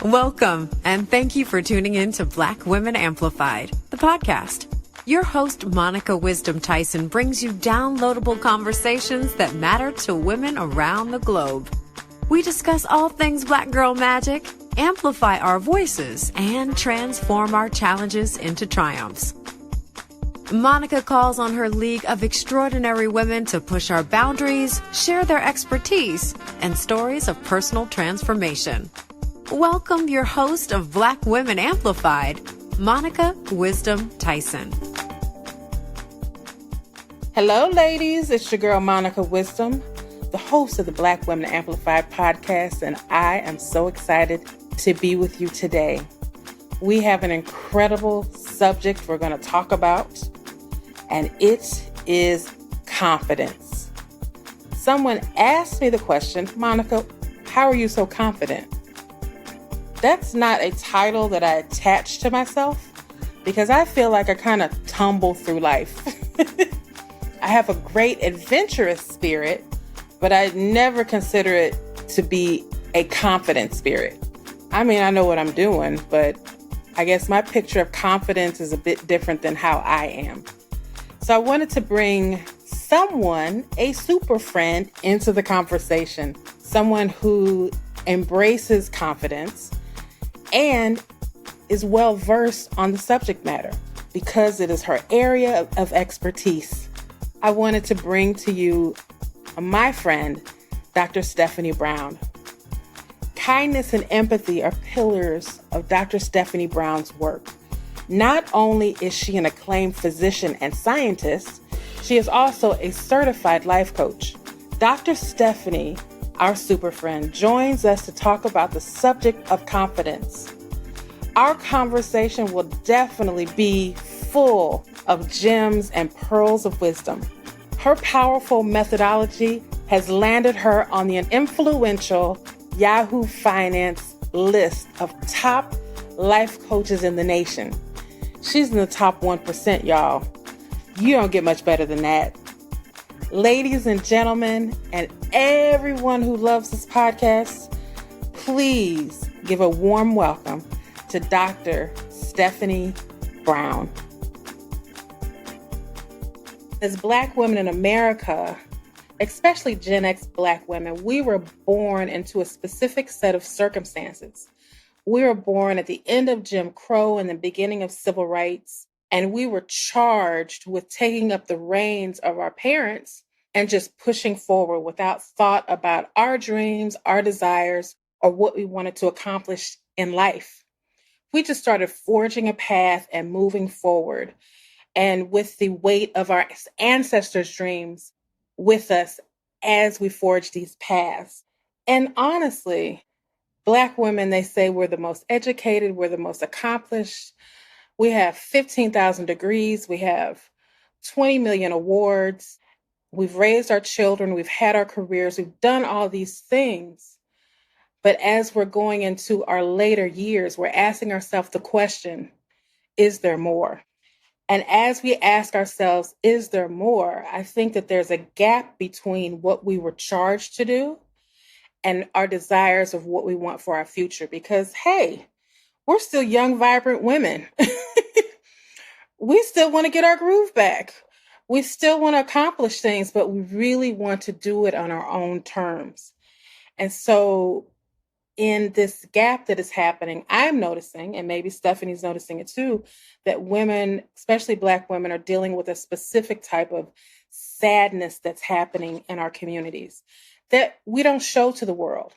Welcome, and thank you for tuning in to Black Women Amplified, the podcast. Your host, Monica Wisdom Tyson, brings you downloadable conversations that matter to women around the globe. We discuss all things Black girl magic, amplify our voices, and transform our challenges into triumphs. Monica calls on her league of extraordinary women to push our boundaries, share their expertise, and stories of personal transformation. Welcome your host of Black Women Amplified, Monica Wisdom Tyson. Hello, ladies. It's your girl, Monica Wisdom, the host of the Black Women Amplified podcast, and I am so excited to be with you today. We have an incredible subject we're going to talk about, and it is confidence. Someone asked me the question, Monica, how are you so confident? That's not a title that I attach to myself because I feel like I kind of tumble through life. I have a great adventurous spirit, but I never consider it to be a confident spirit. I mean, I know what I'm doing, but I guess my picture of confidence is a bit different than how I am. So I wanted to bring someone, a super friend, into the conversation. Someone who embraces confidence and is well versed on the subject matter because it is her area of expertise. I wanted to bring to you my friend, Dr. Stephanie Brown. Kindness and empathy are pillars of Dr. Stephanie Brown's work. Not only is she an acclaimed physician and scientist, she is also a certified life coach. Dr. Stephanie, our super friend, joins us to talk about the subject of confidence. Our conversation will definitely be full of gems and pearls of wisdom. Her powerful methodology has landed her on the influential Yahoo Finance list of top life coaches in the nation. She's in the top 1%, y'all. You don't get much better than that. Ladies and gentlemen, and everyone who loves this podcast, please give a warm welcome to Dr. Stephanie Brown. As Black women in America, especially Gen X Black women, we were born into a specific set of circumstances. We were born at the end of Jim Crow and the beginning of civil rights. And we were charged with taking up the reins of our parents and just pushing forward without thought about our dreams, our desires, or what we wanted to accomplish in life. We just started forging a path and moving forward. And with the weight of our ancestors' dreams with us as we forge these paths. And honestly, Black women, they say we're the most educated, we're the most accomplished. We have 15,000 degrees. We have 20 million awards. We've raised our children. We've had our careers. We've done all these things. But as we're going into our later years, we're asking ourselves the question, is there more? And as we ask ourselves, is there more? I think that there's a gap between what we were charged to do and our desires of what we want for our future. Because, hey, we're still young, vibrant women. We still want to get our groove back. We still want to accomplish things, but we really want to do it on our own terms. And so in this gap that is happening, I'm noticing, and maybe Stephanie's noticing it too, that women, especially Black women, are dealing with a specific type of sadness that's happening in our communities that we don't show to the world.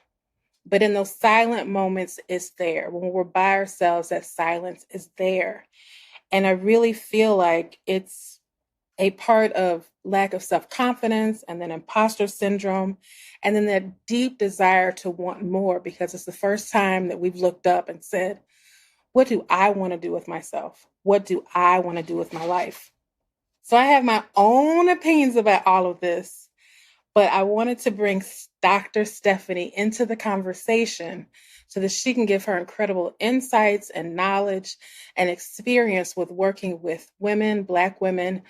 But in those silent moments, it's there. When we're by ourselves, that silence is there. And I really feel like it's a part of lack of self-confidence and then imposter syndrome, and then that deep desire to want more because it's the first time that we've looked up and said, what do I want to do with myself? What do I want to do with my life? So I have my own opinions about all of this, but I wanted to bring Dr. Stephanie into the conversation so that she can give her incredible insights and knowledge and experience with working with women, Black women,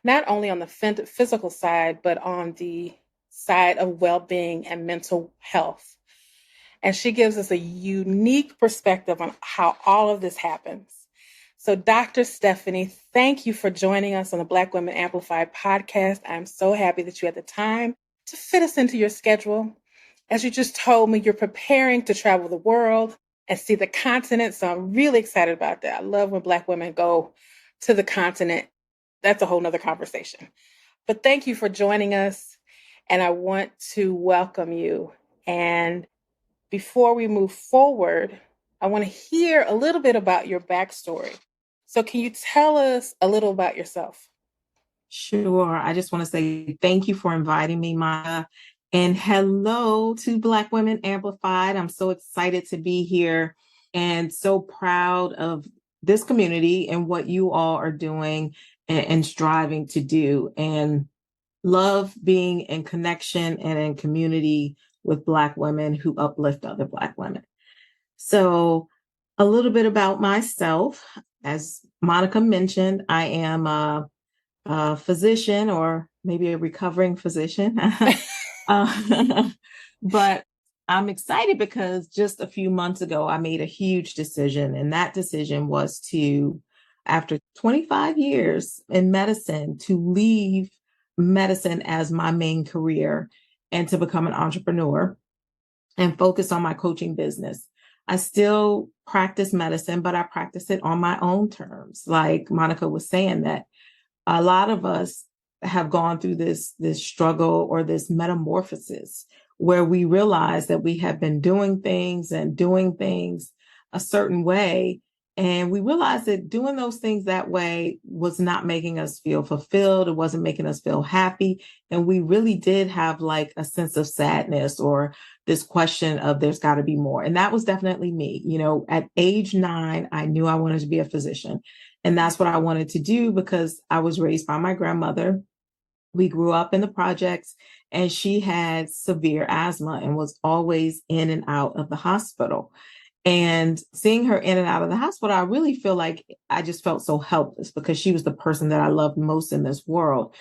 not only on the physical side, but on the side of well-being and mental health. and she gives us a unique perspective on how all of this happens. So, Dr. Stephanie, thank you for joining us on the Black Women Amplified podcast. I'm so happy that you had the time to fit us into your schedule. As you just told me, you're preparing to travel the world and see the continent. So I'm really excited about that. I love when Black women go to the continent. That's a whole nother conversation. But thank you for joining us. And I want to welcome you. And before we move forward, I want to hear a little bit about your backstory. So can you tell us a little about yourself? Sure. I just want to say thank you for inviting me, Maya. And hello to Black Women Amplified. I'm so excited to be here and so proud of this community and what you all are doing and striving to do. And love being in connection and in community with Black women who uplift other Black women. So a little bit about myself. As Monica mentioned, I am a physician, or maybe a recovering physician. But I'm excited because just a few months ago, I made a huge decision. And that decision was to, after 25 years in medicine, to leave medicine as my main career and to become an entrepreneur and focus on my coaching business. I still practice medicine, but I practice it on my own terms. Like Monica was saying, that a lot of us have gone through this struggle or this metamorphosis where we realize that we have been doing things a certain way. And we realized that doing those things that way was not making us feel fulfilled. It wasn't making us feel happy. And we really did have like a sense of sadness or this question of there's got to be more. And that was definitely me. You know, at age 9, I knew I wanted to be a physician. And that's what I wanted to do because I was raised by my grandmother. We grew up in the projects and she had severe asthma and was always in and out of the hospital. And seeing her in and out of the hospital, I really feel like I just felt so helpless because she was the person that I loved most in this world.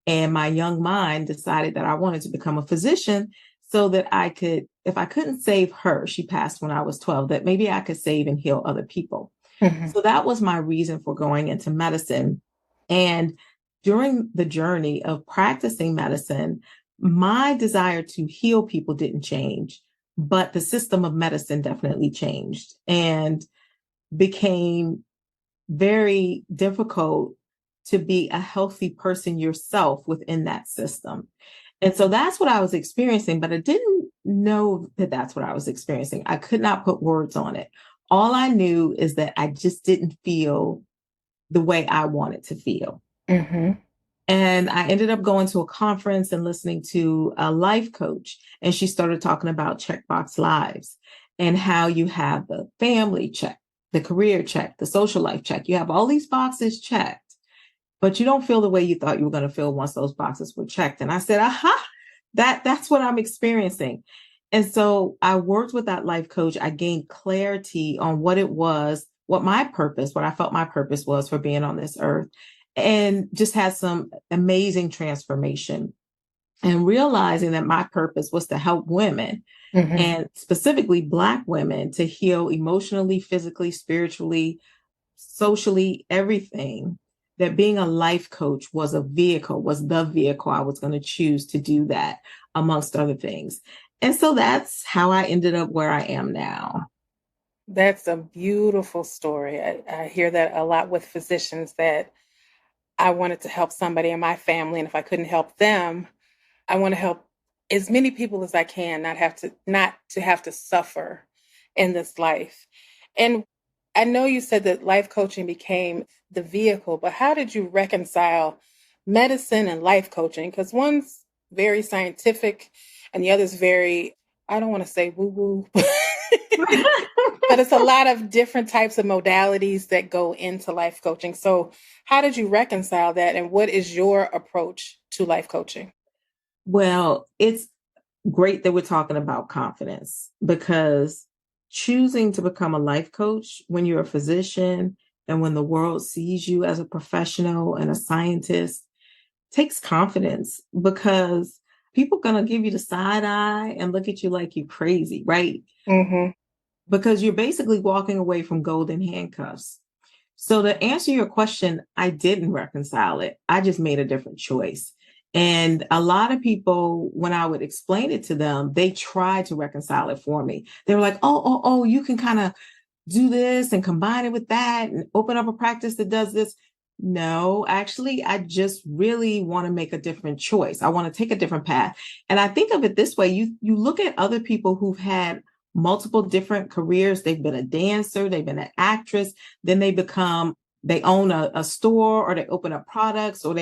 And my young mind decided that I wanted to become a physician so that I could, if I couldn't save her, she passed when I was 12, that maybe I could save and heal other people. Mm-hmm. So that was my reason for going into medicine. And during the journey of practicing medicine, my desire to heal people didn't change, but the system of medicine definitely changed and became very difficult to be a healthy person yourself within that system. And so that's what I was experiencing, but I didn't know that that's what I was experiencing. I could not put words on it. All I knew is that I just didn't feel the way I wanted to feel. Mm-hmm. And I ended up going to a conference and listening to a life coach. And she started talking about checkbox lives and how you have the family check, the career check, the social life check. You have all these boxes checked, but you don't feel the way you thought you were going to feel once those boxes were checked. And I said, aha, that's what I'm experiencing. And so I worked with that life coach. I gained clarity on what it was, what I felt my purpose was for being on this earth, and just had some amazing transformation and realizing that my purpose was to help women, mm-hmm. and specifically Black women, to heal emotionally, physically, spiritually, socially, everything. That being a life coach was the vehicle I was going to choose to do that, amongst other things. And so that's how I ended up where I am now. That's a beautiful story. I hear that a lot with physicians, that I wanted to help somebody in my family. And if I couldn't help them, I want to help as many people as I can, not to have to suffer in this life. And I know you said that life coaching became the vehicle, but how did you reconcile medicine and life coaching? Because one's very scientific and the other's very, I don't want to say woo-woo, but it's a lot of different types of modalities that go into life coaching. So how did you reconcile that? And what is your approach to life coaching? Well, it's great that we're talking about confidence, because choosing to become a life coach when you're a physician and when the world sees you as a professional and a scientist takes confidence, because people going to give you the side eye and look at you like you're crazy, right? Mm-hmm. Because you're basically walking away from golden handcuffs. So to answer your question, I didn't reconcile it. I just made a different choice. And a lot of people, when I would explain it to them, they tried to reconcile it for me. They were like, oh, you can kind of do this and combine it with that and open up a practice that does this. No, actually, I just really want to make a different choice. I want to take a different path. And I think of it this way. You look at other people who've had multiple different careers. They've been a dancer, they've been an actress, then they own a store, or they open up products, or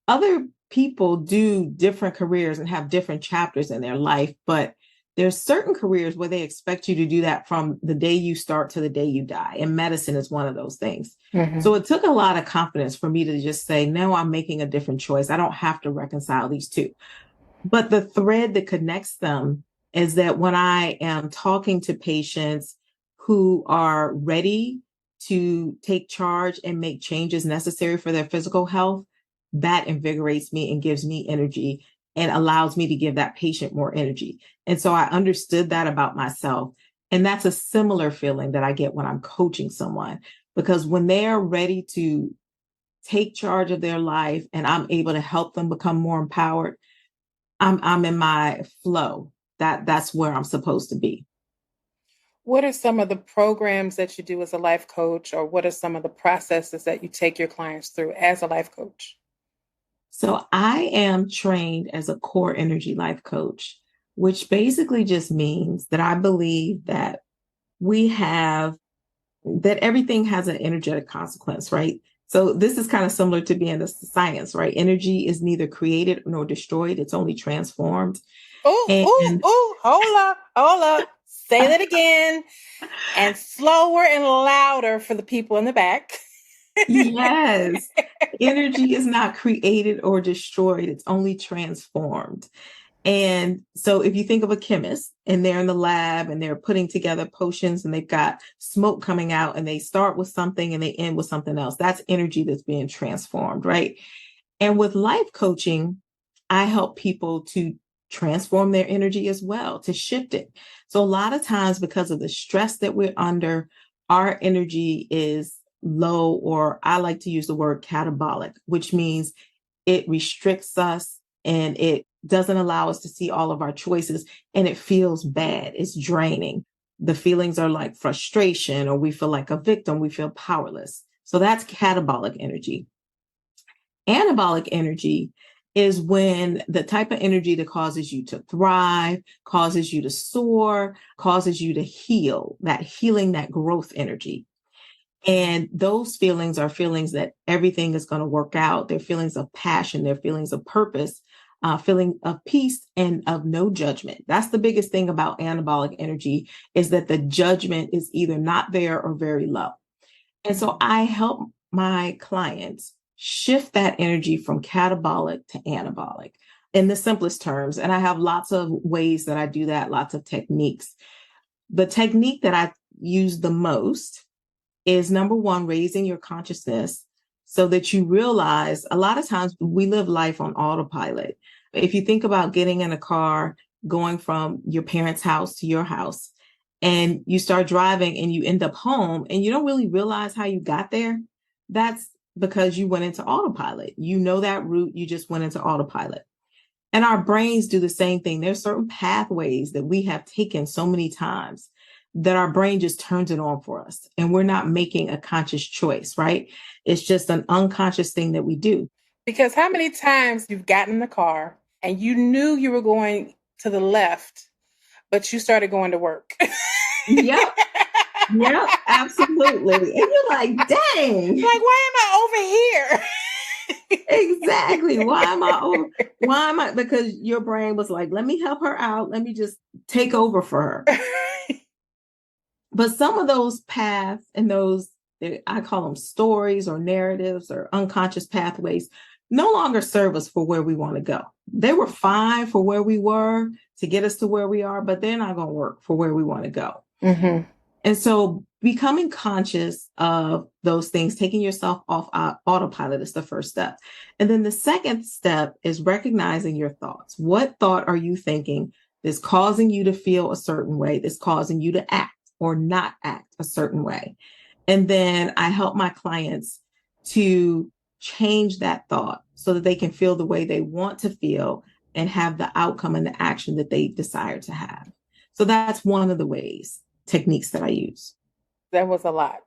other people do different careers and have different chapters in their life. But there's certain careers where they expect you to do that from the day you start to the day you die. And medicine is one of those things. Mm-hmm. So it took a lot of confidence for me to just say, no, I'm making a different choice. I don't have to reconcile these two. But the thread that connects them is that when I am talking to patients who are ready to take charge and make changes necessary for their physical health, that invigorates me and gives me energy and allows me to give that patient more energy. And so I understood that about myself. And that's a similar feeling that I get when I'm coaching someone, because when they're ready to take charge of their life and I'm able to help them become more empowered, I'm in my flow. That's where I'm supposed to be. What are some of the programs that you do as a life coach, or what are some of the processes that you take your clients through as a life coach? So I am trained as a core energy life coach, which basically just means that I believe that that everything has an energetic consequence, right? So this is kind of similar to being a science, right? Energy is neither created nor destroyed. It's only transformed. And Hold up. Say that again, and slower and louder for the people in the back. yes, energy is not created or destroyed. It's only transformed. And so if you think of a chemist and they're in the lab and they're putting together potions and they've got smoke coming out and they start with something and they end with something else, that's energy that's being transformed, right? And with life coaching, I help people to transform their energy as well, to shift it. So a lot of times, because of the stress that we're under, our energy is low, or I like to use the word catabolic, which means it restricts us and it doesn't allow us to see all of our choices, and it feels bad. It's draining. The feelings are like frustration, or we feel like a victim. We feel powerless. So that's catabolic energy. Anabolic energy is when the type of energy that causes you to thrive, causes you to soar, causes you to heal, that healing, that growth energy. And those feelings are feelings that everything is going to work out. They're feelings of passion. They're feelings of purpose, feeling of peace and of no judgment. That's the biggest thing about anabolic energy, is that the judgment is either not there or very low. And so I help my clients shift that energy from catabolic to anabolic in the simplest terms. And I have lots of ways that I do that, lots of techniques. The technique that I use the most is, number one, raising your consciousness so that you realize a lot of times we live life on autopilot. If you think about getting in a car, going from your parents' house to your house, and you start driving and you end up home and you don't really realize how you got there, that's because you went into autopilot. You know that route, you just went into autopilot. And our brains do the same thing. There's certain pathways that we have taken so many times that our brain just turns it on for us. And we're not making a conscious choice, right? It's just an unconscious thing that we do. Because how many times you've gotten in the car and you knew you were going to the left, but you started going to work? Yep. Yep, absolutely. And you're like, dang. Like, why am I over here? Exactly. Why am I? Because your brain was like, let me help her out. Let me just take over for her. But some of those paths and those, I call them stories or narratives or unconscious pathways, no longer serve us for where we want to go. They were fine for where we were to get us to where we are, but they're not going to work for where we want to go. Mm-hmm. And so becoming conscious of those things, taking yourself off autopilot is the first step. And then the second step is recognizing your thoughts. What thought are you thinking that's causing you to feel a certain way, that's causing you to act or not act a certain way? And then I help my clients to change that thought so that they can feel the way they want to feel and have the outcome and the action that they desire to have. So that's one of the techniques that I use. That was a lot.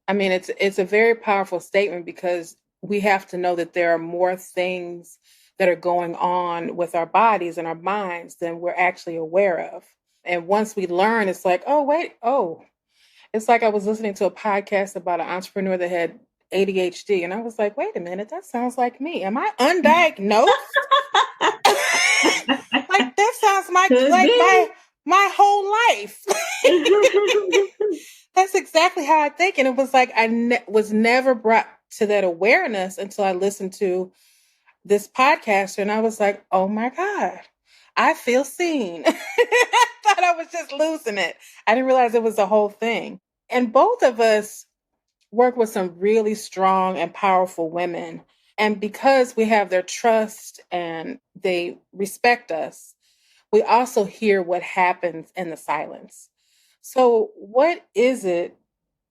I mean, it's a very powerful statement because we have to know that there are more things that are going on with our bodies and our minds than we're actually aware of. And once we learn, it's like, it's like I was listening to a podcast about an entrepreneur that had ADHD. And I was like, wait a minute, that sounds like me. Am I undiagnosed? Like that sounds like my whole life. That's exactly how I think. And it was like I was never brought to that awareness until I listened to this podcaster. And I was like, oh my God, I feel seen. I thought I was just losing it. I didn't realize it was the whole thing. And both of us work with some really strong and powerful women. And because we have their trust and they respect us, we also hear what happens in the silence. So what is it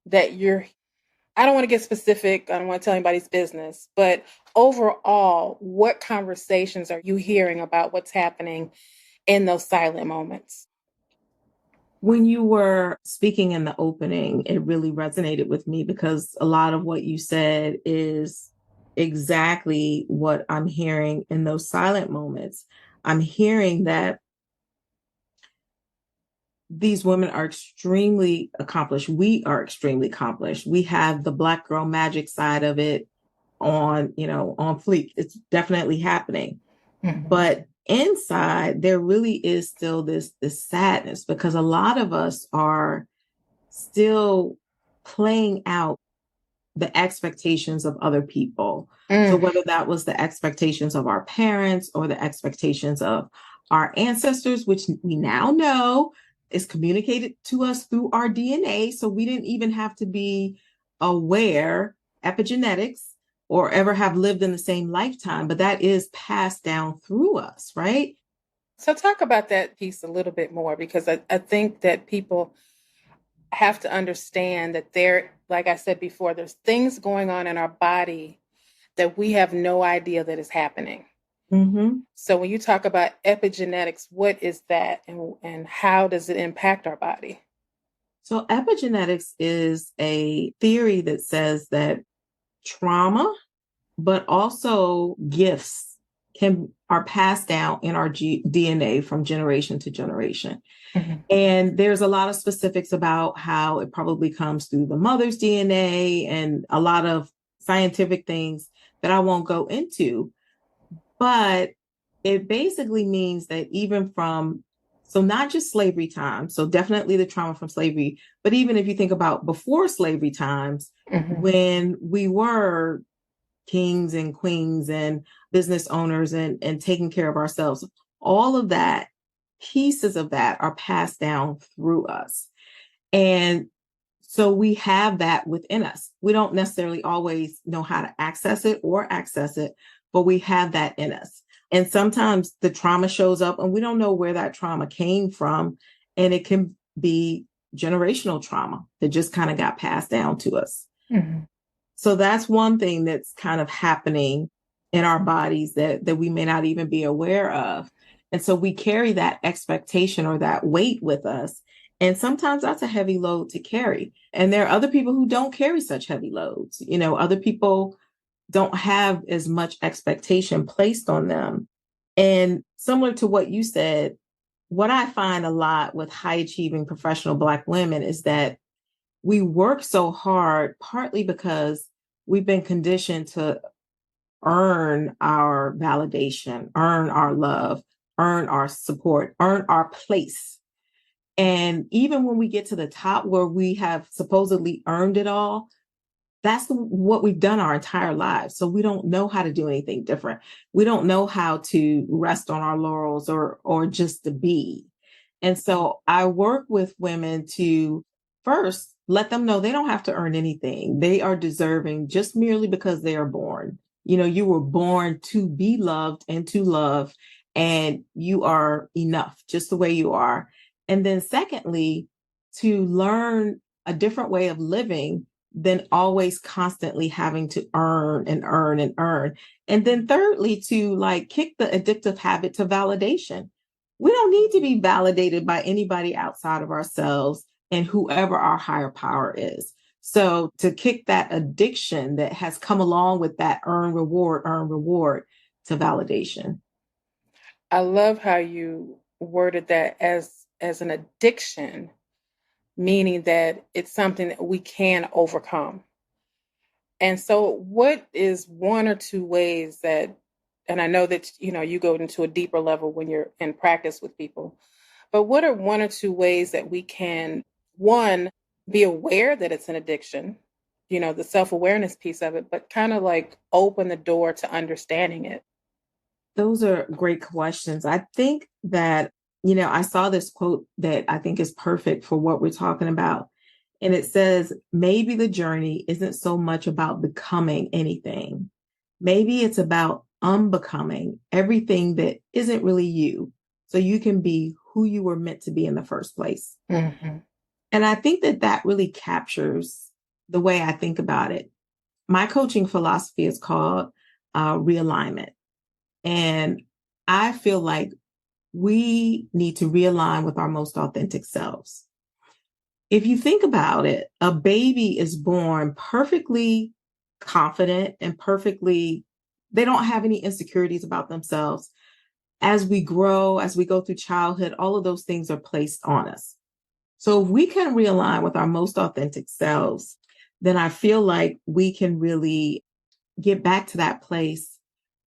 that I don't want to get specific. I don't want to tell anybody's business, but overall, what conversations are you hearing about what's happening in those silent moments? When you were speaking in the opening, it really resonated with me because a lot of what you said is exactly what I'm hearing in those silent moments. I'm hearing that these women are extremely accomplished. We are extremely accomplished. We have the Black girl magic side of it on fleek. It's definitely happening. Mm-hmm. But inside, there really is still this sadness because a lot of us are still playing out the expectations of other people. So whether that was the expectations of our parents or the expectations of our ancestors, which we now know is communicated to us through our DNA. So we didn't even have to be aware epigenetics or ever have lived in the same lifetime, but that is passed down through us, right? So talk about that piece a little bit more, because I think that people have to understand that like I said before, there's things going on in our body that we have no idea that is happening. Mm-hmm. So when you talk about epigenetics, what is that and how does it impact our body? So epigenetics is a theory that says that trauma, but also gifts are passed down in our DNA from generation to generation. Mm-hmm. And there's a lot of specifics about how it probably comes through the mother's DNA and a lot of scientific things that I won't go into. But it basically means that even so not just slavery time, so definitely the trauma from slavery, but even if you think about before slavery times, mm-hmm. when we were kings and queens and business owners and taking care of ourselves, all of that, pieces of that are passed down through us. And so we have that within us. We don't necessarily always know how to access it, but we have that in us. And sometimes the trauma shows up and we don't know where that trauma came from. And it can be generational trauma that just kind of got passed down to us. Mm-hmm. So that's one thing that's kind of happening in our bodies that we may not even be aware of. And so we carry that expectation or that weight with us. And sometimes that's a heavy load to carry. And there are other people who don't carry such heavy loads. Other people don't have as much expectation placed on them. And similar to what you said, what I find a lot with high achieving professional Black women is that we work so hard, partly because we've been conditioned to earn our validation, earn our love, earn our support, earn our place. And even when we get to the top where we have supposedly earned it all, that's what we've done our entire lives. So we don't know how to do anything different. We don't know how to rest on our laurels or just to be. And so I work with women to first let them know they don't have to earn anything. They are deserving just merely because they are born. You know, you were born to be loved and to love, and you are enough just the way you are. And then secondly, to learn a different way of living than always constantly having to earn and earn and earn. And then thirdly, to like kick the addictive habit to validation. We don't need to be validated by anybody outside of ourselves and whoever our higher power is. So to kick that addiction that has come along with that earn reward to validation. I love how you worded that as an addiction, meaning that it's something that we can overcome. And so what is one or two ways that, and I know that you go into a deeper level when you're in practice with people, but what are one or two ways that we can, one, be aware that it's an addiction, the self-awareness piece of it, but kind of like open the door to understanding it? Those are great questions. I think that, I saw this quote that I think is perfect for what we're talking about. And it says, maybe the journey isn't so much about becoming anything. Maybe it's about unbecoming everything that isn't really you. So you can be who you were meant to be in the first place. Mm-hmm. And I think that that really captures the way I think about it. My coaching philosophy is called realignment. And I feel like we need to realign with our most authentic selves. If you think about it, a baby is born perfectly confident and they don't have any insecurities about themselves. As we grow, as we go through childhood, all of those things are placed on us. So if we can realign with our most authentic selves, then I feel like we can really get back to that place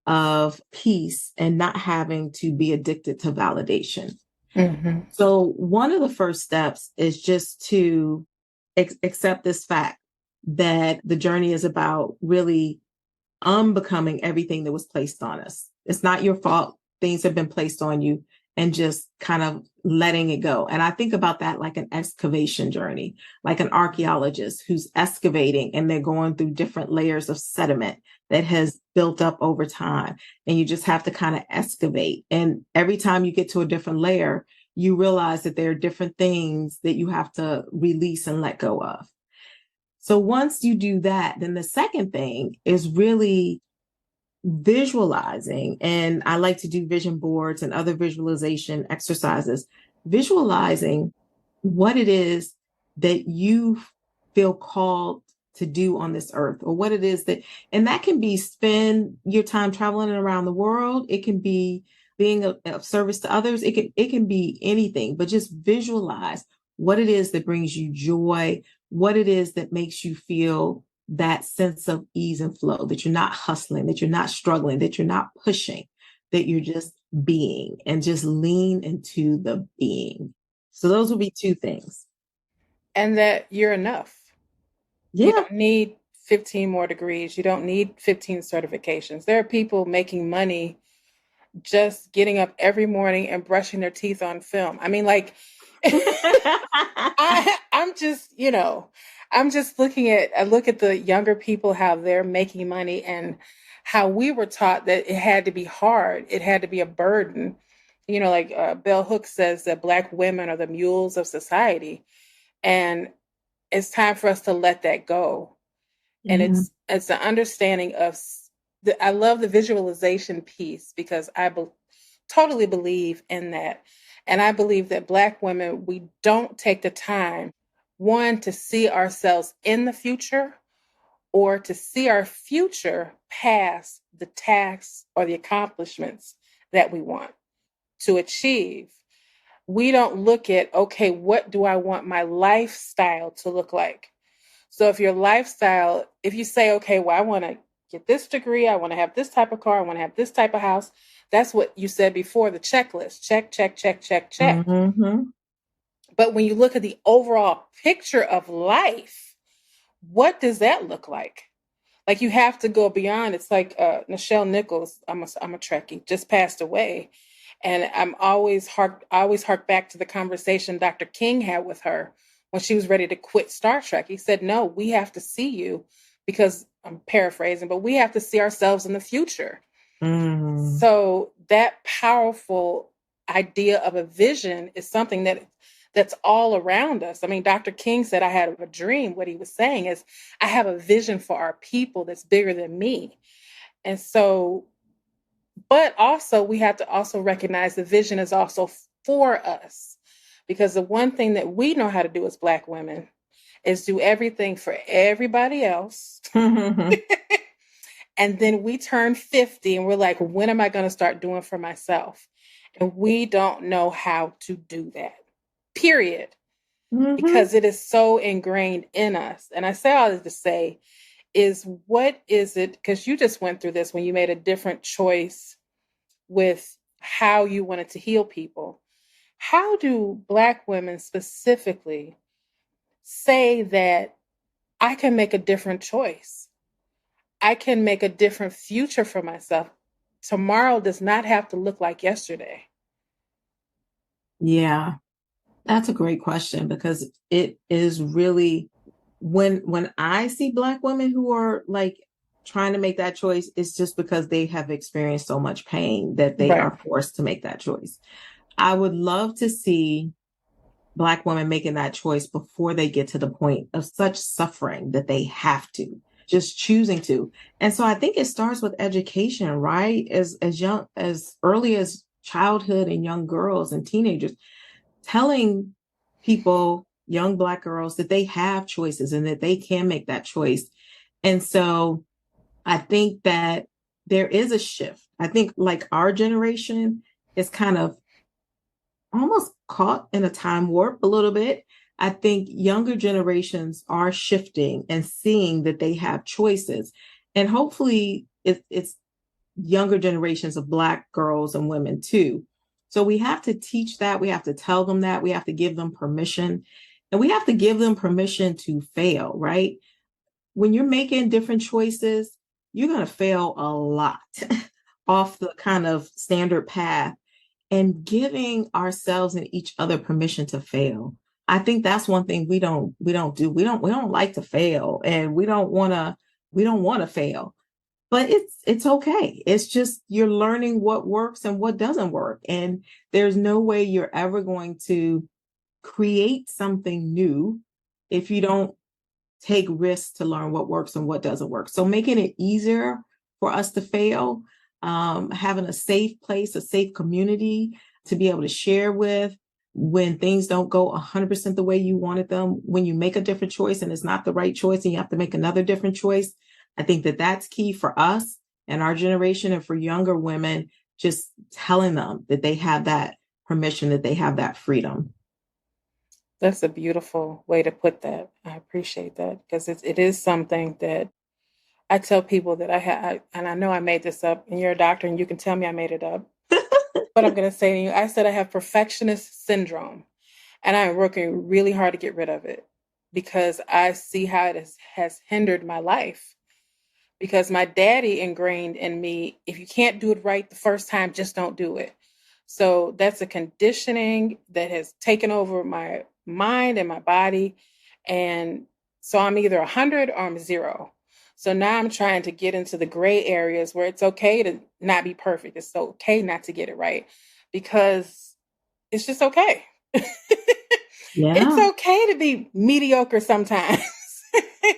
of peace and not having to be addicted to validation. Mm-hmm. So one of the first steps is just to accept this fact that the journey is about really unbecoming everything that was placed on us. It's not your fault. Things have been placed on you, and just kind of letting it go. And I think about that like an excavation journey, like an archaeologist who's excavating and they're going through different layers of sediment that has built up over time. And you just have to kind of excavate. And every time you get to a different layer, you realize that there are different things that you have to release and let go of. So once you do that, then the second thing is really visualizing. And I like to do vision boards and other visualization exercises, visualizing what it is that you feel called to do on this earth, or what it is that, and that can be spend your time traveling around the world. It can be being of service to others. It can be anything, but just visualize what it is that brings you joy, what it is that makes you feel that sense of ease and flow, that you're not hustling, that you're not struggling, that you're not pushing, that you're just being, and just lean into the being. So those would be two things. And that you're enough. You Yeah. don't need 15 more degrees. You don't need 15 certifications. There are people making money just getting up every morning and brushing their teeth on film. I mean, like, I'm just, I look at the younger people, how they're making money, and how we were taught that it had to be hard. It had to be a burden. Like Bell Hooks says that Black women are the mules of society. And it's time for us to let that go. And Yeah. it's the understanding of I love the visualization piece, because I totally believe in that. And I believe that Black women, we don't take the time, one, to see ourselves in the future, or to see our future past the tasks or the accomplishments that we want to achieve. We don't look at, okay, what do I want my lifestyle to look like? So if you say, okay, well, I want to get this degree, I want to have this type of car, I want to have this type of house. That's what you said before, the checklist. Check, check, check, check, check. Mm-hmm. But when you look at the overall picture of life, what does that look like? Like, you have to go beyond. It's like Nichelle Nichols, I'm a Trekkie, just passed away. And I always hark back to the conversation Dr. King had with her when she was ready to quit Star Trek. He said, no, we have to see you, because I'm paraphrasing, but we have to see ourselves in the future. Mm. So that powerful idea of a vision is something that's all around us. I mean, Dr. King said, I had a dream. What he was saying is, I have a vision for our people that's bigger than me. And so, but also we have to also recognize the vision is also for us, because the one thing that we know how to do as Black women is do everything for everybody else. And then we turn 50 and we're like, when am I going to start doing for myself? And we don't know how to do that, period, because it is so ingrained in us. And I say all this to say is, what is it? Because you just went through this when you made a different choice with how you wanted to heal people. How do Black women specifically say that I can make a different choice? I can make a different future for myself. Tomorrow does not have to look like yesterday. Yeah, that's a great question, because it is really, when I see Black women who are like trying to make that choice, it's just because they have experienced so much pain that they are forced to make that choice. I would love to see Black women making that choice before they get to the point of such suffering that they have to, just choosing to. And so I think it starts with education, right? As early as childhood and young girls and teenagers, telling people, young Black girls, that they have choices and that they can make that choice. And so I think that there is a shift. I think like our generation is kind of almost caught in a time warp a little bit. I think younger generations are shifting and seeing that they have choices. And hopefully it's younger generations of Black girls and women too. So we have to teach that. We have to tell them that. We have to give them permission. And we have to give them permission to fail, right? When you're making different choices, you're going to fail a lot off the kind of standard path. And giving ourselves and each other permission to fail. I think that's one thing we don't do. We don't like to fail, and we don't want to fail. But it's okay. It's just you're learning what works and what doesn't work. And there's no way you're ever going to create something new if you don't take risks to learn what works and what doesn't work. So making it easier for us to fail, having a safe place, a safe community to be able to share with when things don't go 100% the way you wanted them, when you make a different choice and it's not the right choice and you have to make another different choice. I think that that's key for us and our generation, and for younger women, just telling them that they have that permission, that they have that freedom. That's a beautiful way to put that. I appreciate that, because it is something that I tell people that I have, and I know I made this up, and you're a doctor and you can tell me I made it up, but I'm going to say to you, I said I have perfectionist syndrome, and I'm working really hard to get rid of it, because I see how it has hindered my life. Because my daddy ingrained in me, if you can't do it right the first time, just don't do it. So that's a conditioning that has taken over my mind and my body. And so I'm either 100 or I'm 0. So now I'm trying to get into the gray areas where it's okay to not be perfect. It's okay not to get it right, because it's just okay. Yeah. It's okay to be mediocre sometimes.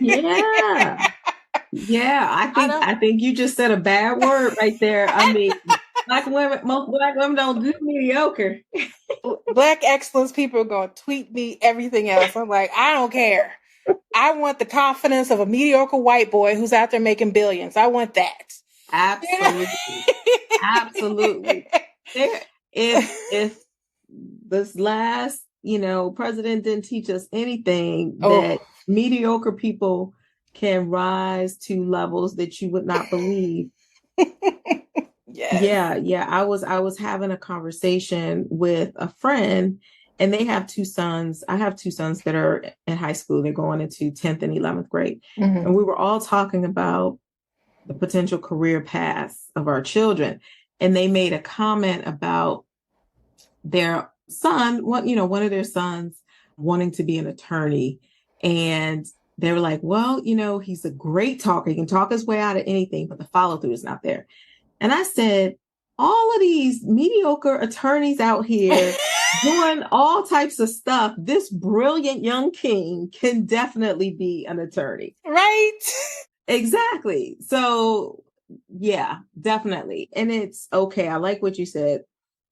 Yeah. Yeah, I think you just said a bad word right there. I mean, most Black women don't do mediocre. Black excellence people are going to tweet me everything else. I'm like, I don't care. I want the confidence of a mediocre white boy who's out there making billions. I want that. Absolutely. Absolutely. If this last, president didn't teach us anything, that mediocre people can rise to levels that you would not believe. Yes. Yeah. I was having a conversation with a friend, and they have 2 sons. I have 2 sons that are in high school. They're going into 10th and 11th grade. Mm-hmm. And we were all talking about the potential career paths of our children. And they made a comment about their son, one of their sons wanting to be an attorney. And they were like, well, he's a great talker. He can talk his way out of anything, but the follow through is not there. And I said, all of these mediocre attorneys out here doing all types of stuff, this brilliant young king can definitely be an attorney. Right. Exactly. So yeah, definitely. And it's okay. I like what you said.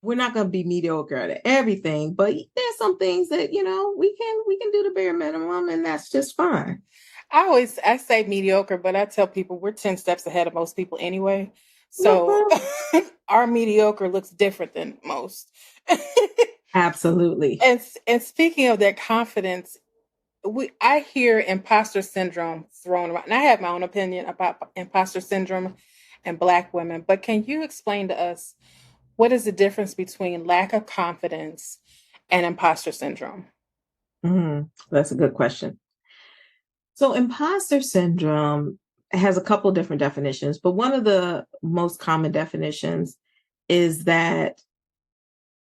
We're not going to be mediocre at everything, but there's some things that, we can do the bare minimum, and that's just fine. I say mediocre, but I tell people we're 10 steps ahead of most people anyway. So our mediocre looks different than most. Absolutely. And speaking of that confidence, I hear imposter syndrome thrown around. And I have my own opinion about imposter syndrome and Black women, but can you explain to us what is the difference between lack of confidence and imposter syndrome? That's a good question. So imposter syndrome has a couple different definitions, but one of the most common definitions is that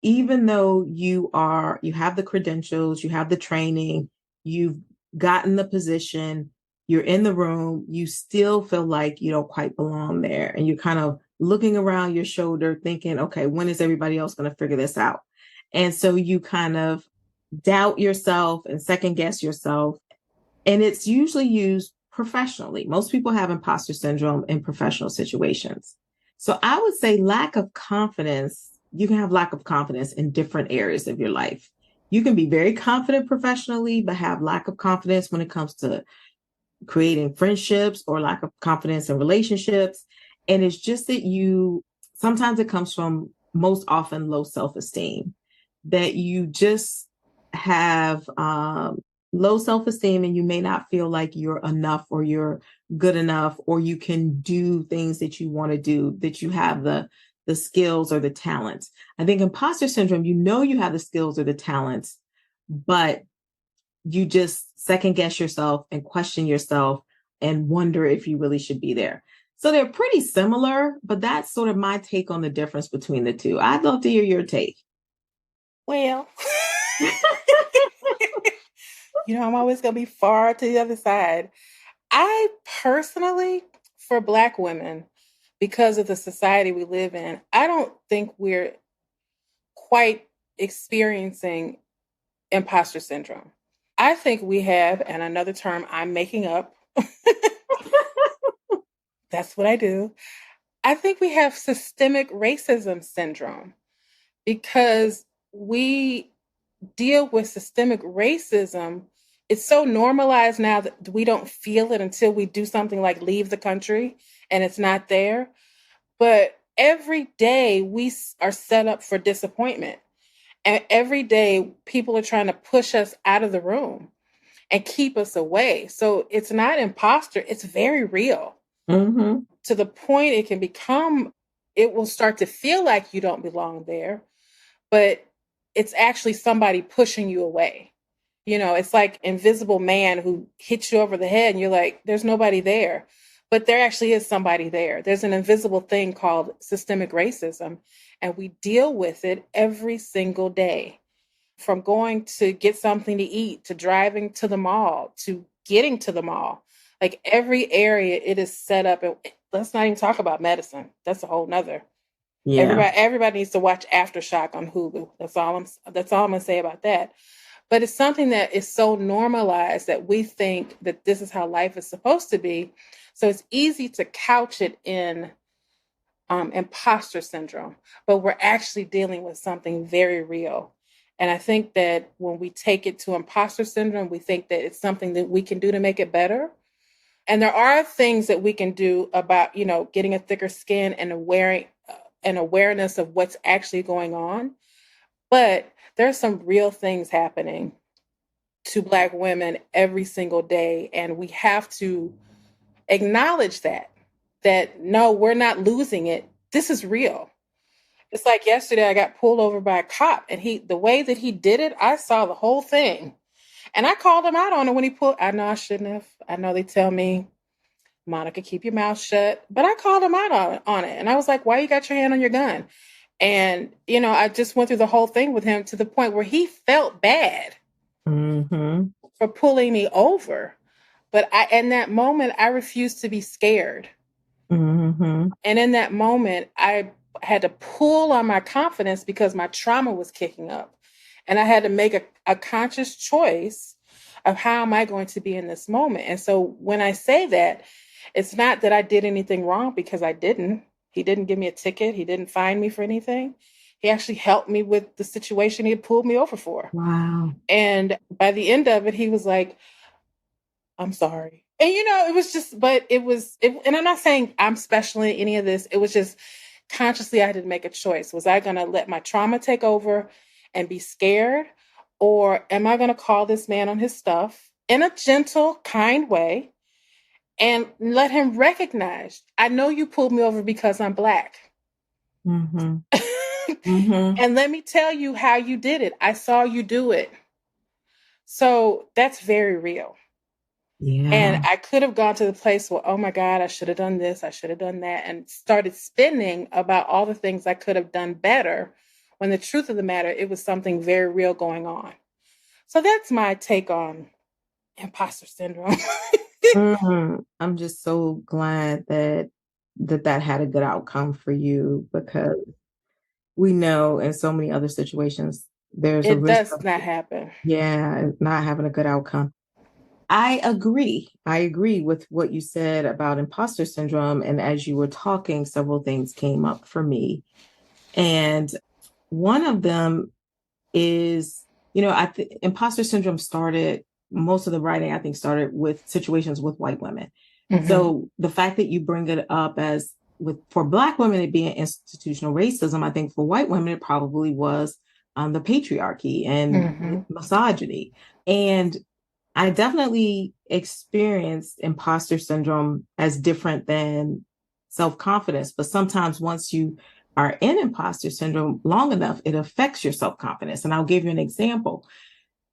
even though you have the credentials, you have the training, you've gotten the position, you're in the room, you still feel like you don't quite belong there. And you're kind of looking around your shoulder thinking, okay, when is everybody else going to figure this out? And so you kind of doubt yourself and second guess yourself. And it's usually used professionally. Most people have imposter syndrome in professional situations. So I would say lack of confidence. You can have lack of confidence in different areas of your life. You can be very confident professionally, but have lack of confidence when it comes to creating friendships or lack of confidence in relationships. And it's just that sometimes it comes from, most often, low self-esteem, that you just have low self-esteem, and you may not feel like you're enough or you're good enough, or you can do things that you want to do, that you have the skills or the talents. I think imposter syndrome, you have the skills or the talents, but you just second guess yourself and question yourself and wonder if you really should be there. So they're pretty similar, but that's sort of my take on the difference between the two. I'd love to hear your take. Well, I'm always going to be far to the other side. I personally, for Black women, because of the society we live in, I don't think we're quite experiencing imposter syndrome. I think we have, and another term I'm making up, that's what I do. I think we have systemic racism syndrome, because we deal with systemic racism. It's so normalized now that we don't feel it until we do something like leave the country and it's not there. But every day we are set up for disappointment. And every day people are trying to push us out of the room and keep us away. So it's not imposter, it's very real. Mm-hmm. To the point it will start to feel like you don't belong there, but it's actually somebody pushing you away. It's like invisible man who hits you over the head and you're like, there's nobody there. But there actually is somebody there. There's an invisible thing called systemic racism, and we deal with it every single day. From going to get something to eat, to driving to the mall, to getting to the mall. Like every area it is set up. And let's not even talk about medicine. That's a whole nother. Yeah. Everybody needs to watch Aftershock on Hulu. That's all I'm going to say about that. But it's something that is so normalized that we think that this is how life is supposed to be. So it's easy to couch it in imposter syndrome, but we're actually dealing with something very real. And I think that when we take it to imposter syndrome, we think that it's something that we can do to make it better. And there are things that we can do about, getting a thicker skin and an awareness of what's actually going on. But there's some real things happening to Black women every single day. And we have to acknowledge that no, we're not losing it. This is real. It's like yesterday I got pulled over by a cop, and the way that he did it, I saw the whole thing. And I called him out on it when he pulled. I know I shouldn't have. I know they tell me, Monica, keep your mouth shut. But I called him out on it. And I was like, why you got your hand on your gun? And, I just went through the whole thing with him to the point where he felt bad. for pulling me over. But in that moment, I refused to be scared. And in that moment, I had to pull on my confidence because my trauma was kicking up. And I had to make a conscious choice of how am I going to be in this moment. And so when I say that, it's not that I did anything wrong, because I didn't. He didn't give me a ticket. He didn't fine me for anything. He actually helped me with the situation he had pulled me over for. Wow. And by the end of it, he was like, I'm sorry. And it was just, but and I'm not saying I'm special in any of this. It was just consciously I had to make a choice. Was I going to let my trauma take over and be scared? Or am I going to call this man on his stuff in a gentle, kind way and let him recognize, I know you pulled me over because I'm Black. And let me tell you how you did it. I saw you do it. So that's very real. Yeah. And I could have gone to the place where, oh my God, I should have done this, I should have done that, and started spinning about all the things I could have done better, when the truth of the matter, it was something very real going on. So that's my take on imposter syndrome. I'm just so glad that had a good outcome for you, because we know in so many other situations there's a It risk does of not happen. not having a good outcome. I agree with what you said about imposter syndrome. And as you were talking, several things came up for me. And one of them is, imposter syndrome started, most of the writing, I think, started with situations with white women. So the fact that you bring it up as for Black women, it being institutional racism, I think for white women, it probably was the patriarchy and misogyny. And I definitely experienced imposter syndrome as different than self-confidence. But sometimes once you are in imposter syndrome long enough, it affects your self-confidence. And I'll give you an example.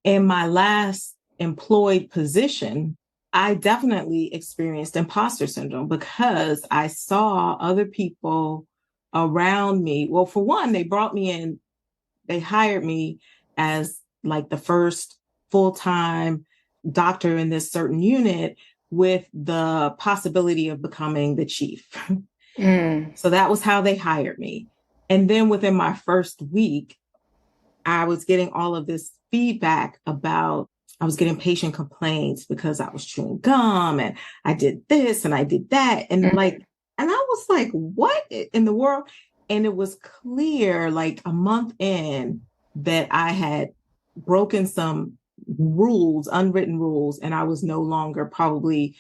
In my last employed position, I definitely experienced imposter syndrome because I saw other people around me. Well, for one, they hired me as like the first full-time doctor in this certain unit with the possibility of becoming the chief. So that was how they hired me. And then within my first week, I was getting all of this feedback about, I was getting patient complaints because I was chewing gum and I did this and I did that. And and I was like, what in the world? And it was clear, like a month in, that I had broken some rules, unwritten rules, and I was no longer probably,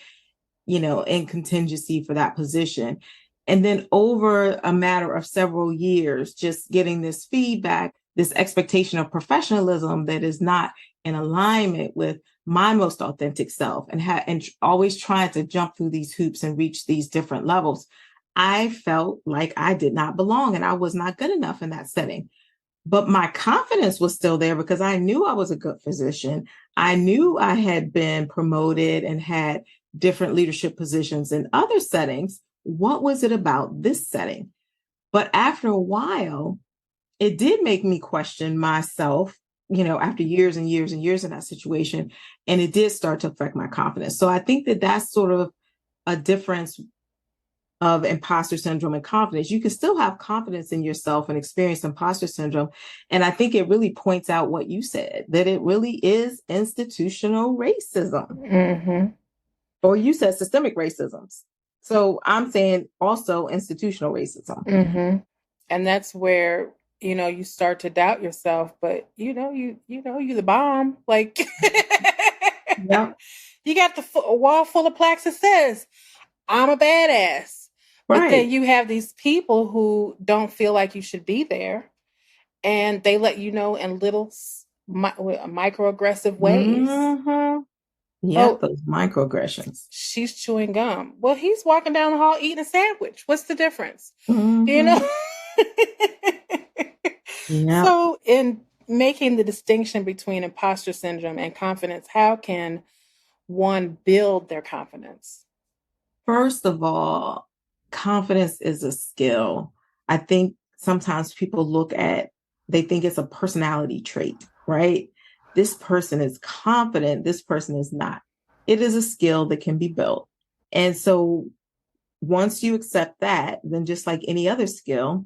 in contingency for that position. And then over a matter of several years, just getting this feedback, this expectation of professionalism that is not in alignment with my most authentic self, and always trying to jump through these hoops and reach these different levels, I felt like I did not belong and I was not good enough in that setting. But my confidence was still there because I knew I was a good physician. I knew I had been promoted and had different leadership positions in other settings. What was it about this setting? But after a while, it did make me question myself, after years and years and years in that situation. And it did start to affect my confidence. So I think that that's sort of a difference of imposter syndrome and confidence. You can still have confidence in yourself and experience imposter syndrome. And I think it really points out what you said, that it really is institutional racism. Or you said systemic racism. So I'm saying also institutional racism. And that's where, you start to doubt yourself, but you're the bomb. Like, Yep. You got a wall full of plaques that says, I'm a badass. Right. But then you have these people who don't feel like you should be there, and they let you know in little microaggressive ways. Yeah, those microaggressions. She's chewing gum. Well, he's walking down the hall eating a sandwich. What's the difference? So in making the distinction between imposter syndrome and confidence, how can one build their confidence? First of all, confidence is a skill. I think sometimes people they think it's a personality trait, right? this person is confident, this person is not. It is a skill that can be built. And so once you accept that, then just like any other skill,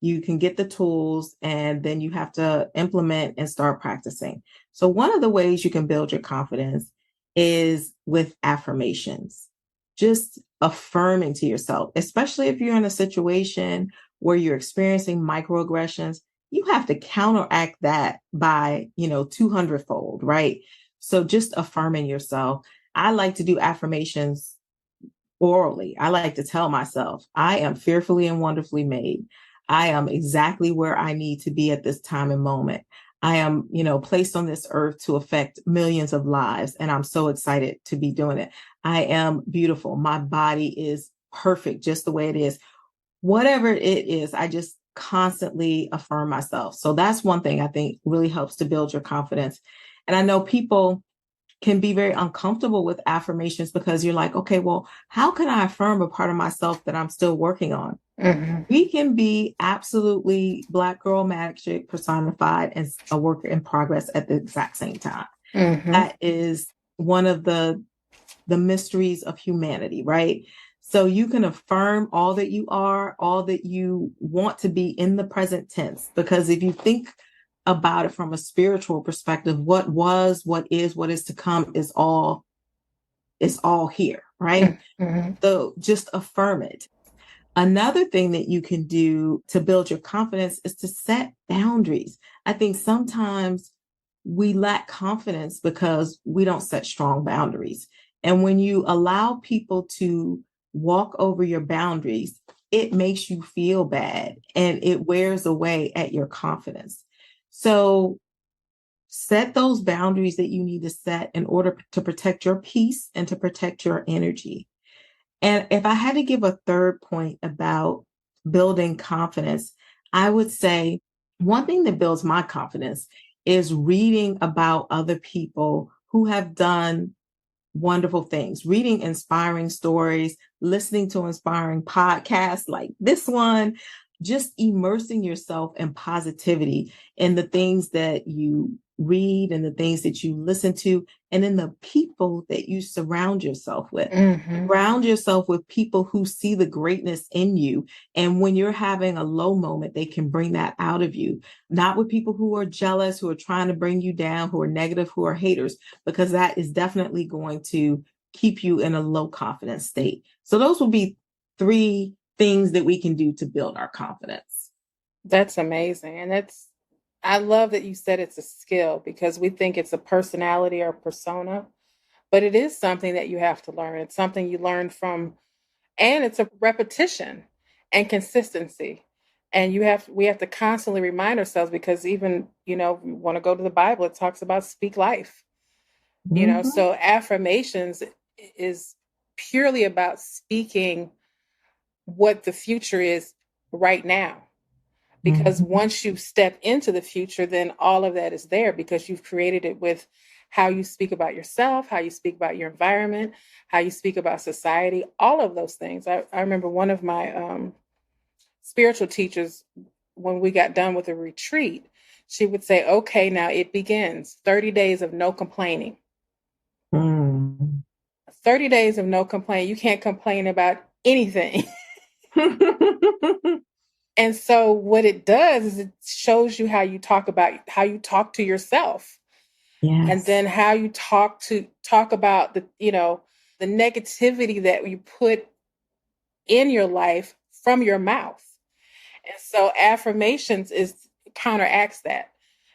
you can get the tools and then you have to implement and start practicing. So one of the ways you can build your confidence is with affirmations, just affirming to yourself, especially if you're in a situation where you're experiencing microaggressions, you have to counteract that by, 200-fold, right? So just affirming yourself. I like to do affirmations orally. I like to tell myself, I am fearfully and wonderfully made. I am exactly where I need to be at this time and moment. I am, placed on this earth to affect millions of lives. And I'm so excited to be doing it. I am beautiful. My body is perfect just the way it is. Whatever it is, I just constantly affirm myself. So that's one thing I think really helps to build your confidence. And I know people can be very uncomfortable with affirmations because you're like, okay, well, how can I affirm a part of myself that I'm still working on? Mm-hmm. We can be absolutely Black girl magic personified and a work in progress at the exact same time. Mm-hmm. That is one of the mysteries of humanity, right? So you can affirm all that you are, all that you want to be in the present tense, because if you think about it from a spiritual perspective, what was, what is to come is all here, right? Mm-hmm. So just affirm it. Another thing that you can do to build your confidence is to set boundaries. I think sometimes we lack confidence because we don't set strong boundaries. And when you allow people to walk over your boundaries, it makes you feel bad and it wears away at your confidence. So set those boundaries that you need to set in order to protect your peace and to protect your energy. And if I had to give a third point about building confidence, I would say one thing that builds my confidence is reading about other people who have done wonderful things, reading inspiring stories, listening to inspiring podcasts like this one, just immersing yourself in positivity in the things that you read and the things that you listen to, and in the people that you surround yourself with. Mm-hmm. Surround yourself with people who see the greatness in you. And when you're having a low moment, they can bring that out of you. Not with people who are jealous, who are trying to bring you down, who are negative, who are haters, because that is definitely going to keep you in a low confidence state. So those will be 3 things that we can do to build our confidence. That's amazing. And I love that you said it's a skill, because we think it's a personality or persona, but it is something that you have to learn. It's something you learn from, and it's a repetition and consistency. And we have to constantly remind ourselves, because even, we want to go to the Bible, it talks about speak life. Mhm. So affirmations is purely about speaking what the future is right now. Because Mhm. once you step into the future, then all of that is there, because you've created it with how you speak about yourself, how you speak about your environment, how you speak about society, all of those things. I remember one of my spiritual teachers, when we got done with a retreat, she would say, okay, now it begins 30 days of no complaining. Mm. 30 days of no complaint. You can't complain about anything. And so what it does is it shows you how you talk to yourself. Yes. And then how you talk about the negativity that you put in your life from your mouth. And so affirmations counteracts that,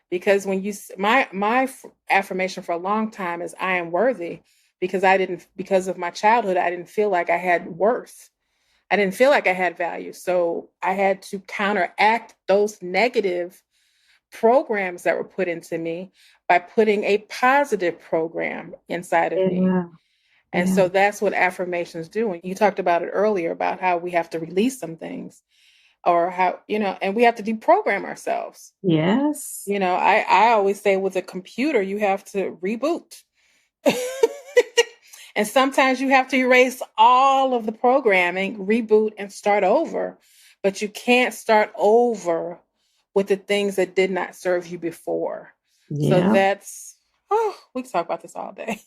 because when my affirmation for a long time is I am worthy, because of my childhood, I didn't feel like I had worth. I didn't feel like I had value. So I had to counteract those negative programs that were put into me by putting a positive program inside of me. Yeah. And Yeah. so that's what affirmations do. And you talked about it earlier about how we have to release some things, or how, and we have to deprogram ourselves. Yes. I always say with a computer, you have to reboot. And sometimes you have to erase all of the programming, reboot, and start over. But you can't start over with the things that did not serve you before. So Yeah. that's Oh, we can talk about this all day.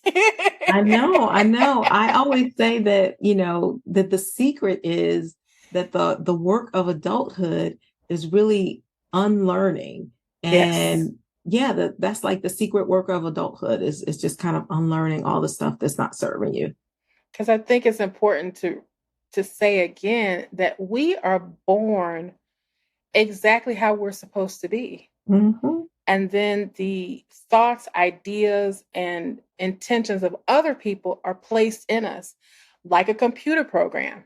I know. I always say that, that the secret is that the work of adulthood is really unlearning. Yes. And yeah, that's like the secret work of adulthood is just kind of unlearning all the stuff that's not serving you. Because I think it's important to say again that we are born exactly how we're supposed to be. Mm-hmm. And then the thoughts, ideas, and intentions of other people are placed in us like a computer program.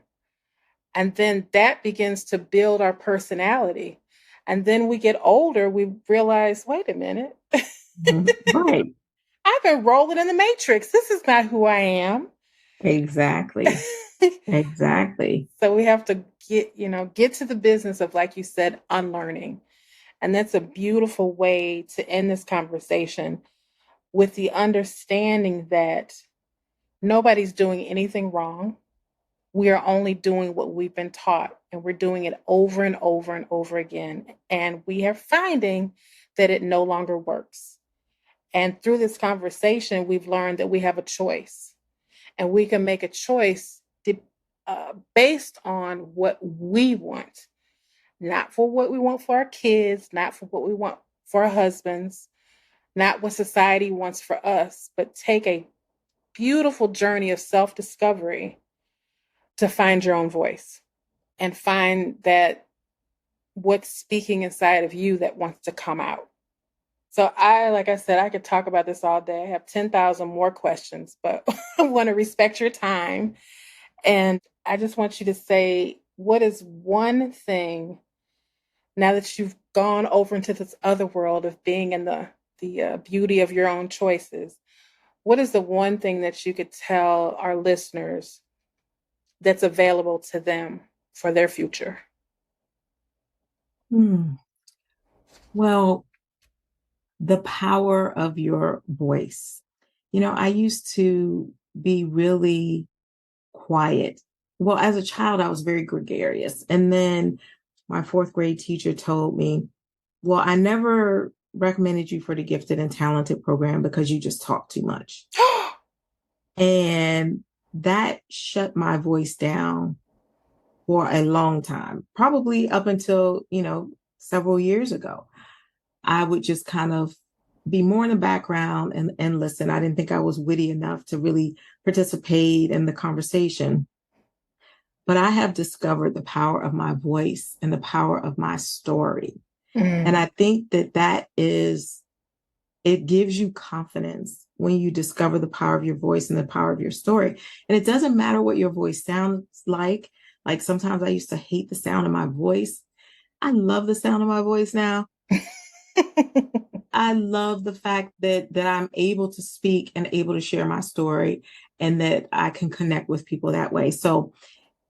And then that begins to build our personality. And then we get older, we realize, wait a minute, Right. I've been rolling in the matrix. This is not who I am. Exactly. Exactly. So we have to get to the business of, like you said, unlearning. And that's a beautiful way to end this conversation, with the understanding that nobody's doing anything wrong. We are only doing what we've been taught, and we're doing it over and over and over again. And we are finding that it no longer works. And through this conversation, we've learned that we have a choice, and we can make a choice based on what we want, not for what we want for our kids, not for what we want for our husbands, not what society wants for us, but take a beautiful journey of self-discovery to find your own voice and find that what's speaking inside of you that wants to come out. So like I said, I could talk about this all day. I have 10,000 more questions, but I want to respect your time. And I just want you to say, what is one thing, now that you've gone over into this other world of being in the beauty of your own choices, what is the one thing that you could tell our listeners that's available to them for their future? Well, the power of your voice. I used to be really quiet. Well, as a child, I was very gregarious. And then my fourth grade teacher told me, well, I never recommended you for the gifted and talented program because you just talk too much. And that shut my voice down for a long time, probably up until, several years ago. I would just kind of be more in the background and listen. I didn't think I was witty enough to really participate in the conversation. But I have discovered the power of my voice and the power of my story. And I think it gives you confidence when you discover the power of your voice and the power of your story. And it doesn't matter what your voice sounds like. Like sometimes I used to hate the sound of my voice. I love the sound of my voice now. I love the fact that I'm able to speak and able to share my story, and that I can connect with people that way. So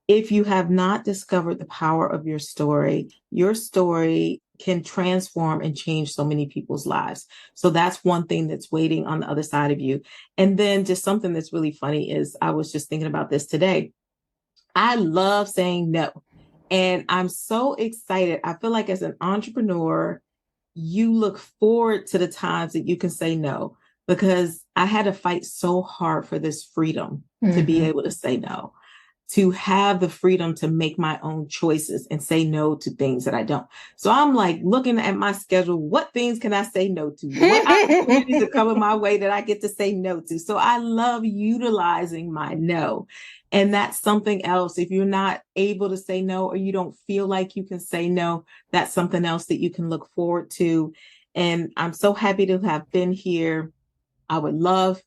if you have not discovered the power of your story can transform and change so many people's lives. So that's one thing that's waiting on the other side of you. And then just something that's really funny is, I was just thinking about this today. I love saying no. And I'm so excited. I feel like as an entrepreneur, you look forward to the times that you can say no, because I had to fight so hard for this freedom to be able to say no, to have the freedom to make my own choices and say no to things that I don't. So I'm like looking at my schedule. What things can I say no to? What opportunities are coming my way that I get to say no to? So I love utilizing my no. And that's something else. If you're not able to say no, or you don't feel like you can say no, that's something else that you can look forward to. And I'm so happy to have been here. I would love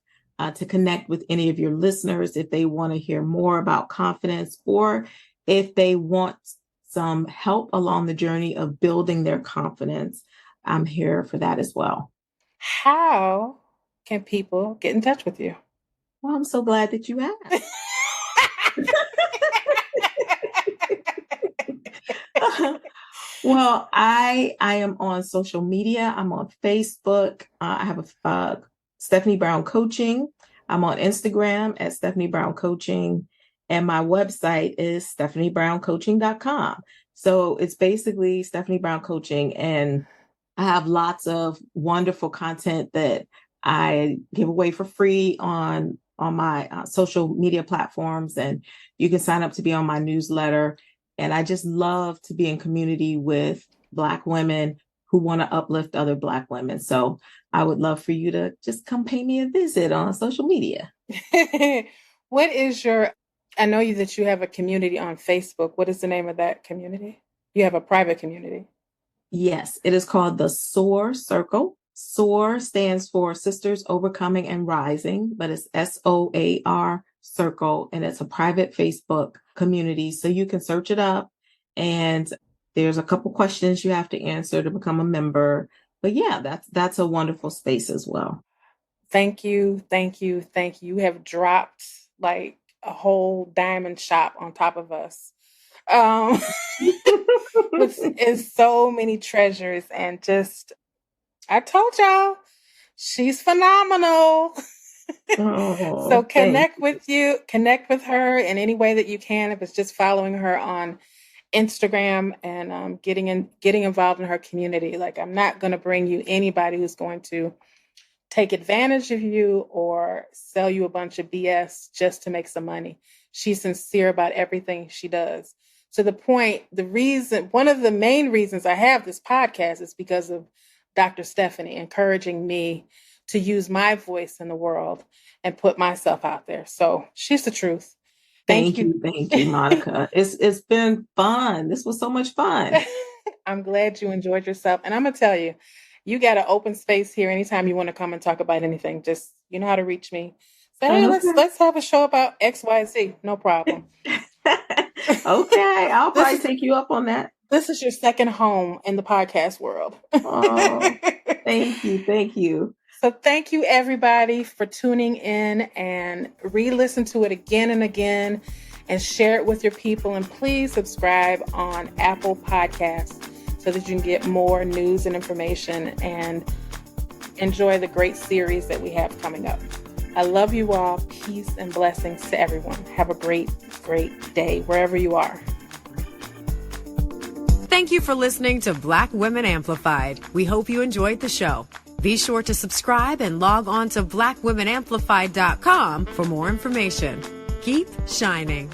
to connect with any of your listeners if they want to hear more about confidence, or if they want some help along the journey of building their confidence. I'm here for that as well. How can people get in touch with you? Well, I'm so glad that you asked. Well, I am on social media. I'm on Facebook. I have a Stephanie Brown Coaching. I'm on Instagram at Stephanie Brown Coaching, and my website is stephaniebrowncoaching.com. So it's basically Stephanie Brown Coaching, and I have lots of wonderful content that I give away for free on my social media platforms, and you can sign up to be on my newsletter. And I just love to be in community with Black women who want to uplift other Black women. So I would love for you to just come pay me a visit on social media. What is I know that you have a community on Facebook. What is the name of that community? You have a private community. Yes, it is called the SOAR Circle. SOAR stands for Sisters Overcoming and Rising, but it's SOAR Circle, and it's a private Facebook community. So you can search it up, and there's a couple questions you have to answer to become a member. But yeah, that's a wonderful space as well. Thank you. Thank you. Thank you. You have dropped like a whole diamond shop on top of us. With so many treasures, and just, I told y'all, she's phenomenal. Oh, so connect with her in any way that you can. If it's just following her on Instagram and getting involved in her community. Like, I'm not going to bring you anybody who's going to take advantage of you or sell you a bunch of BS just to make some money. She's sincere about everything she does. To the point, one of the main reasons I have this podcast is because of Dr. Stephanie encouraging me to use my voice in the world and put myself out there. So she's the truth. Thank you, Monica. It's been fun. This was so much fun. I'm glad you enjoyed yourself. And I'm going to tell you, you got an open space here anytime you want to come and talk about anything. Just, you know how to reach me. Say, hey, let's have a show about XYZ. No problem. Okay. I'll probably take you up on that. This is your second home in the podcast world. Oh, thank you. Thank you. So thank you, everybody, for tuning in, and re-listen to it again and again, and share it with your people. And please subscribe on Apple Podcasts so that you can get more news and information and enjoy the great series that we have coming up. I love you all. Peace and blessings to everyone. Have a great, great day wherever you are. Thank you for listening to Black Women Amplified. We hope you enjoyed the show. Be sure to subscribe and log on to blackwomenamplified.com for more information. Keep shining.